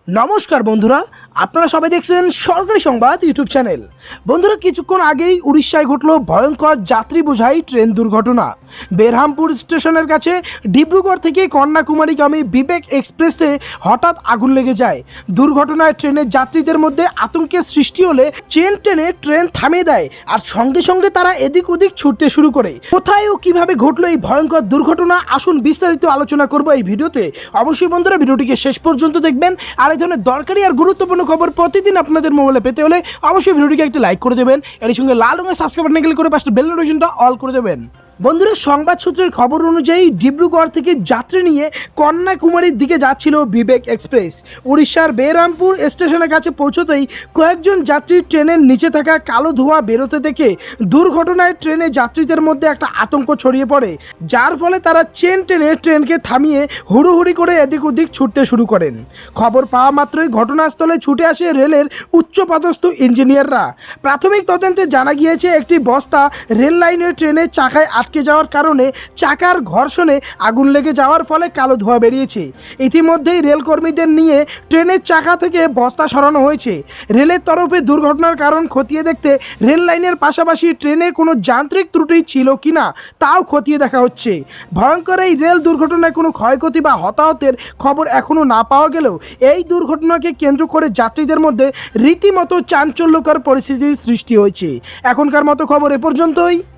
নমস্কার বন্ধুরা, আপনারা সবাই দেখছেন সরকারি সংবাদ ইউটিউব চ্যানেল। বন্ধুরা, কিছুক্ষণ আগেই উড়িষ্যায় ঘটল ভয়ঙ্কর যাত্রী বোঝাই ট্রেন দুর্ঘটনা। বেরহামপুর স্টেশনের কাছে ডিব্রুগড় থেকে কন্যাকুমারীগামী বিবেক এক্সপ্রেসে হঠাৎ আগুন লেগে যায়। দুর্ঘটনায় ট্রেনের যাত্রীদের মধ্যে আতঙ্কের সৃষ্টি হলে চেন টেনে ট্রেন থামিয়ে দেয়, আর সঙ্গে সঙ্গে তারা এদিক ওদিক ছুটতে শুরু করে। কোথায় ও কিভাবে ঘটলো এই ভয়ঙ্কর দুর্ঘটনা, আসুন বিস্তারিত আলোচনা করবো এই ভিডিওতে। অবশ্যই বন্ধুরা ভিডিওটিকে শেষ পর্যন্ত দেখবেন, আর এই ধরনের দরকারি আর গুরুত্বপূর্ণ খবর প্রতিদিন আপনাদের মোবাইলে পেতে হলে অবশ্যই ভিডিওটিকে একটা লাইক করে দেবেন, এর সঙ্গে লাল রঙের সাবস্ক্রাইব বাটনে ক্লিক করে পাশে বেল নোটিফিকেশনটা অল করে দেবেন। বন্ধুরা, সংবাদ সূত্রের খবর অনুযায়ী ডিব্রুগড় থেকে যাত্রী নিয়ে কন্যাকুমারীর দিকে যাচ্ছিল বিবেক এক্সপ্রেস। উড়িষ্যার বেরহামপুর স্টেশনের কাছে পৌঁছতেই কয়েকজন যাত্রী ট্রেনের নিচে থাকা কালো ধোঁয়া বেরোতে দেখে দুর্ঘটনায় ট্রেনে যাত্রীদের মধ্যে একটা আতঙ্ক ছড়িয়ে পড়ে, যার ফলে তারা চেন টেনে ট্রেনকে থামিয়ে হুড়োহুড়ি করে এদিক ওদিক ছুটতে শুরু করেন। খবর পাওয়া মাত্রই ঘটনাস্থলে ছুটে আসে রেলের উচ্চপদস্থ ইঞ্জিনিয়াররা। প্রাথমিক তদন্তে জানা গিয়েছে একটি বস্তা রেল লাইনের ট্রেনের চাকায় আটকে যাওয়ার কারণে চাকার ঘর্ষণে আগুন লেগে যাওয়ার ফলে কালো ধোঁয়া বেরিয়েছে। ইতিমধ্যেই রেলকর্মীদের নিয়ে ট্রেনের চাকা থেকে বস্তা সরানো হয়েছে। রেলের তরফে দুর্ঘটনার কারণ খতিয়ে দেখতে রেল লাইনের পাশাপাশি ট্রেনের কোনো যান্ত্রিক ত্রুটি ছিল কিনা তাও খতিয়ে দেখা হচ্ছে। ভয়ঙ্কর এই রেল দুর্ঘটনায় কোনো ক্ষয়ক্ষতি বা হতাহতের খবর এখনও না পাওয়া গেলেও এই দুর্ঘটনাকে কেন্দ্র করে যাত্রীদের মধ্যে রীতিমতো চাঞ্চল্যকর পরিস্থিতির সৃষ্টি হয়েছে। এখনকার মতো খবর এ পর্যন্তই।